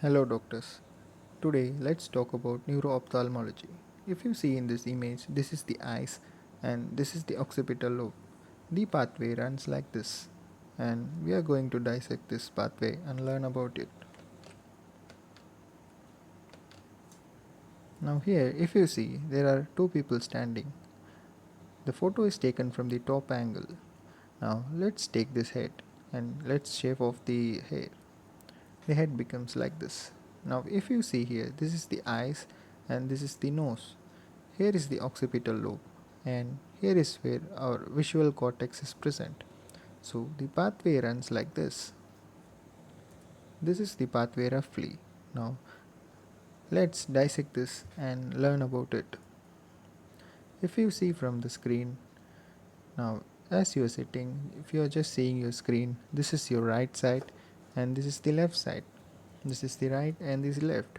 Hello doctors. Today let's talk about neuro-ophthalmology. If you see in this image, this is the eyes and this is the occipital lobe. The pathway runs like this and we are going to dissect this pathway and learn about it. Now here if you see there are two people standing. The photo is taken from the top angle. Now let's take this head and let's shave off the hair. The head becomes like this. Now if you see here, this is the eyes and this is the nose. Here is the occipital lobe and here is where our visual cortex is present. So the pathway runs like this. This is the pathway roughly. Now let's dissect this and learn about it. If you see from the screen, now as you are sitting, if you are just seeing your screen, this is your right side and this is the left side. This is the right and this is left.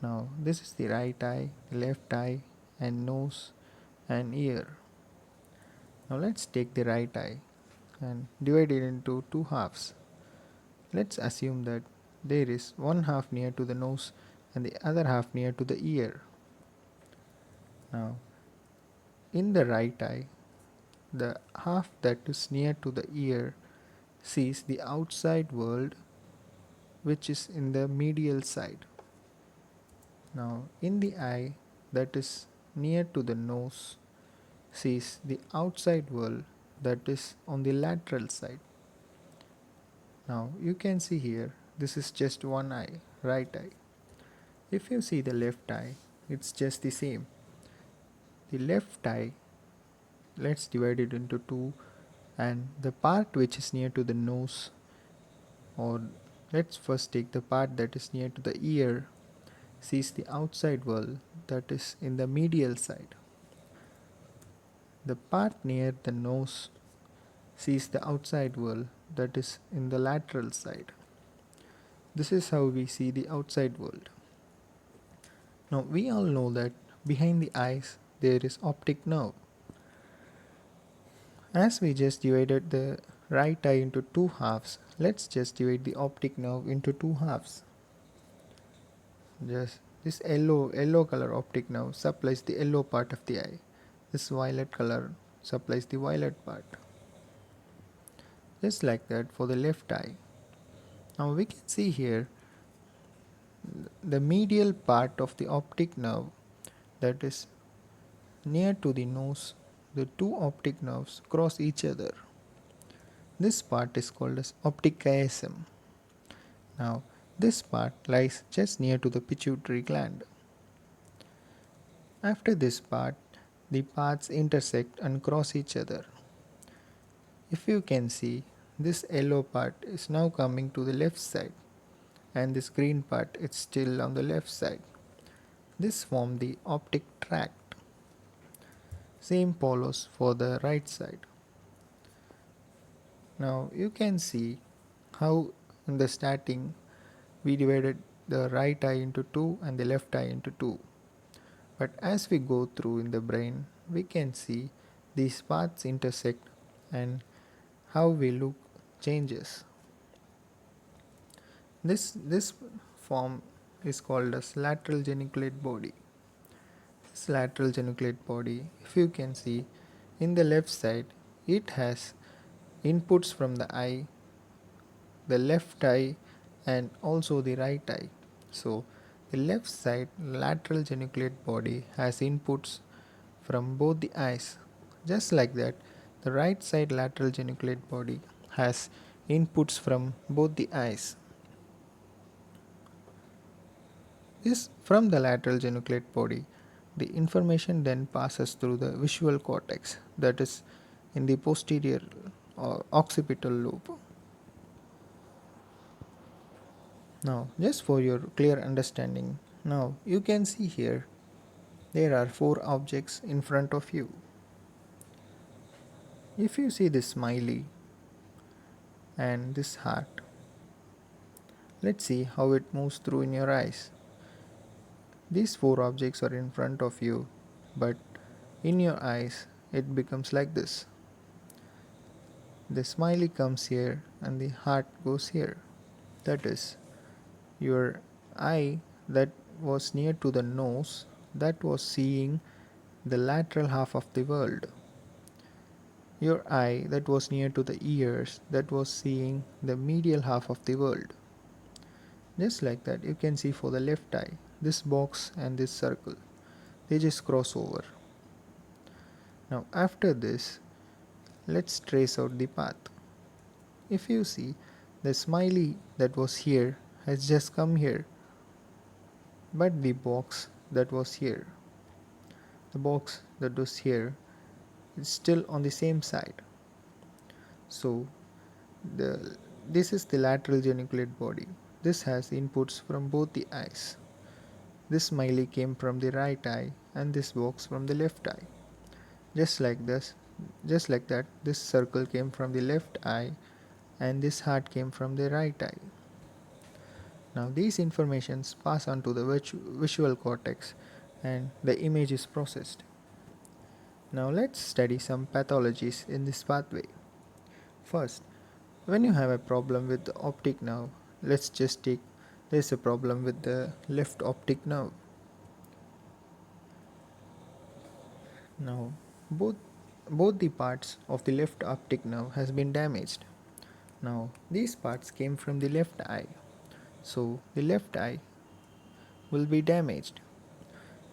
Now this is the right eye, left eye and nose and ear. Now let's take the right eye and divide it into two halves. Let's assume that there is one half near to the nose and the other half near to the ear. Now in the right eye, the half that is near to the ear sees the outside world which is in the medial side. Now in the eye that is near to the nose sees the outside world that is on the lateral side. Now you can see here this is just one eye, right eye. If you see the left eye, it's just the same. The left eye, let's divide it into two, and the part which is near to the nose, or let's first take the part that is near to the ear, sees the outside world that is in the medial side. The part near the nose sees the outside world that is in the lateral side. This is how we see the outside world. Now we all know that behind the eyes there is optic nerve. As we just divided the right eye into two halves, let's just divide the optic nerve into two halves. Just this yellow color optic nerve supplies the yellow part of the eye. This violet color supplies the violet part. Just like that for the left eye. Now we can see here the medial part of the optic nerve that is near to the nose. The two optic nerves cross each other. This part is called as optic chiasm. Now this part lies just near to the pituitary gland. After this part, the paths intersect and cross each other. If you can see, this yellow part is now coming to the left side and this green part is still on the left side. This forms the optic tract. Same follows for the right side. Now you can see how in the starting we divided the right eye into two and the left eye into two. But as we go through in the brain, we can see these paths intersect and how we look changes. This form is called as lateral geniculate body. This lateral geniculate body, if you can see in the left side, it has inputs from the eye, the left eye and also the right eye. So the left side lateral geniculate body has inputs from both the eyes. Just like that, the right side lateral geniculate body has inputs from both the eyes. This from the lateral geniculate body, the information then passes through the visual cortex that is in the posterior or occipital lobe. Now, just for your clear understanding, now you can see here there are four objects in front of you. If you see this smiley and this heart, let's see how it moves through in your eyes. These four objects are in front of you, but in your eyes it becomes like this. The smiley comes here and the heart goes here. That is, your eye that was near to the nose, that was seeing the lateral half of the world. Your eye that was near to the ears, that was seeing the medial half of the world. Just like that, you can see for the left eye, this box and this circle, they just cross over. Now after this, let's trace out the path. If you see, the smiley that was here has just come here, but the box that was here, the box that was here, is still on the same side. So this is the lateral geniculate body. This has inputs from both the eyes. This smiley came from the right eye and this box from the left eye. Just like that, this circle came from the left eye and this heart came from the right eye. Now these informations pass on to the visual cortex and the image is processed. Now let's study some pathologies in this pathway. First, when you have a problem with the optic nerve, let's just take there's a problem with the left optic nerve. Now both the parts of the left optic nerve has been damaged. Now these parts came from the left eye, so the left eye will be damaged.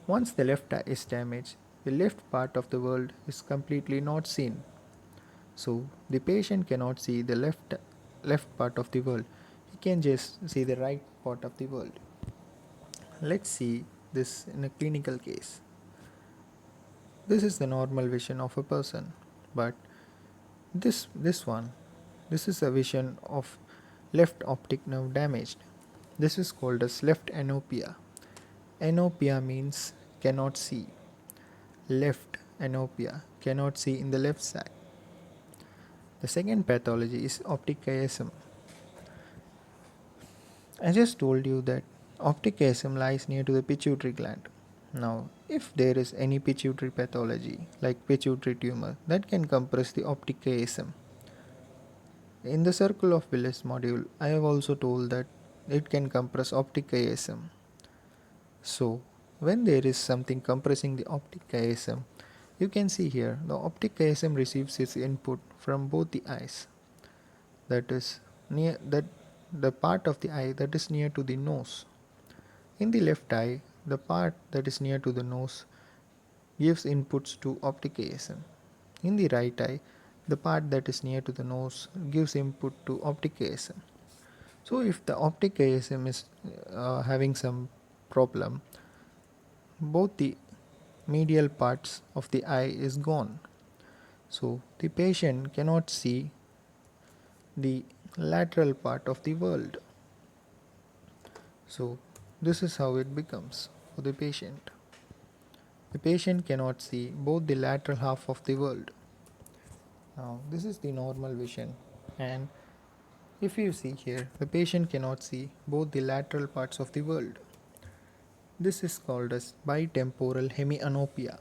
Once the left eye is damaged, the left part of the world is completely not seen. So the patient cannot see the left part of the world. He can just see the right part of the world. Let's see this in a clinical case. This is the normal vision of a person, but this is a vision of left optic nerve damaged. This is called as left anopia. Anopia means cannot see. Left anopia, cannot see in the left side. The second pathology is optic chiasm. I just told you that optic chiasm lies near to the pituitary gland. Now, if there is any pituitary pathology like pituitary tumor that can compress the optic chiasm. In the circle of Willis module, I have also told that it can compress optic chiasm. So, when there is something compressing the optic chiasm, you can see here the optic chiasm receives its input from both the eyes. That is near that the part of the eye that is near to the nose. In the left eye, the part that is near to the nose gives inputs to optic chiasm. In the right eye, the part that is near to the nose gives input to optic chiasm. So if the optic chiasm is having some problem, both the medial parts of the eye is gone. So the patient cannot see the lateral part of the world. So this is how it becomes for the patient. The patient cannot see both the lateral half of the world. Now this is the normal vision, and if you see here, the patient cannot see both the lateral parts of the world. This is called as bitemporal hemianopia.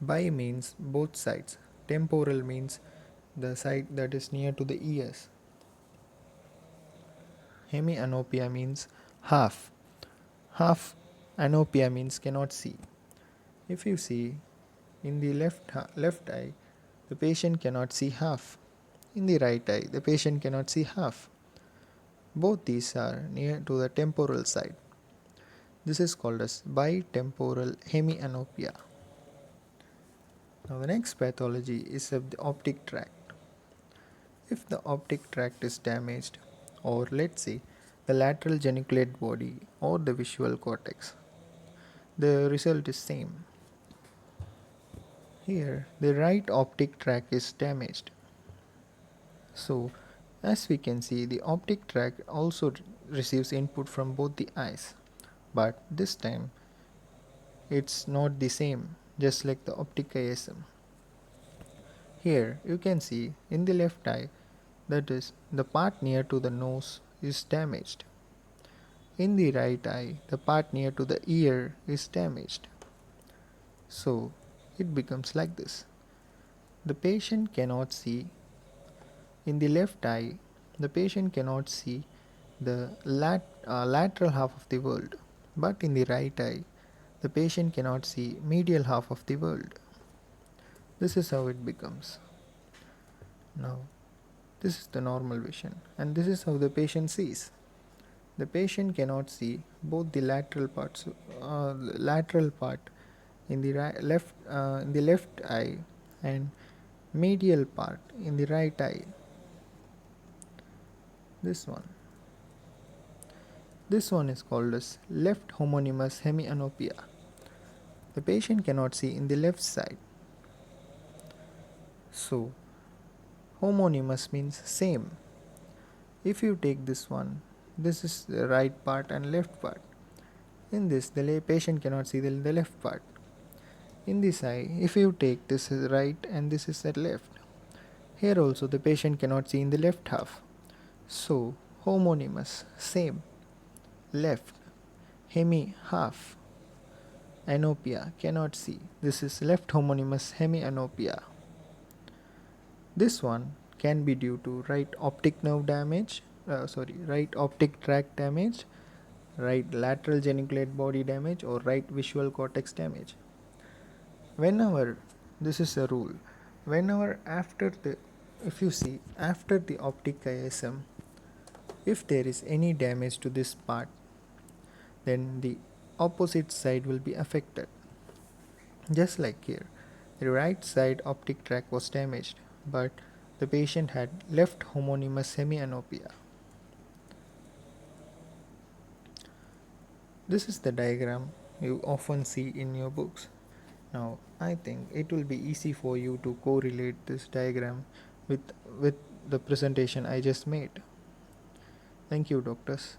Bi means both sides. Temporal means the side that is near to the ears. Hemianopia means half. Half anopia means cannot see. If you see in the left eye, the patient cannot see half. In the right eye, the patient cannot see half. Both these are near to the temporal side. This is called as bitemporal hemianopia. Now the next pathology is of the optic tract. If the optic tract is damaged, or let's say the lateral geniculate body or the visual cortex, the result is same. Here the right optic tract is damaged. So as we can see, the optic tract also receives input from both the eyes, but this time it's not the same, just like the optic chiasm. Here you can see in the left eye, that is the part near to the nose is damaged. In the right eye, the part near to the ear is damaged. So it becomes like this. The patient cannot see in the left eye, the patient cannot see the lateral half of the world, but in the right eye, the patient cannot see medial half of the world. This is how it becomes. Now, this is the normal vision, and this is how the patient sees. The patient cannot see both the lateral part in the left eye and medial part in the right eye. This one. This one is called as left homonymous hemianopia. The patient cannot see in the left side. So, homonymous means same. If you take this one, this is the right part and left part. In this, the patient cannot see the left part. In this eye, if you take this is right and this is at left, here also the patient cannot see in the left half. So, homonymous, same, left, hemi, half, anopia, cannot see. This is left homonymous hemianopia. This one can be due to right optic nerve damage, right optic tract damage, right lateral geniculate body damage, or right visual cortex damage. Whenever, this is a rule, whenever if you see after the optic chiasm, if there is any damage to this part, then the opposite side will be affected. Just like here, the right side optic tract was damaged, but the patient had left homonymous hemianopia. This is the diagram you often see in your books. Now, I think it will be easy for you to correlate this diagram with the presentation I just made. Thank you, doctors.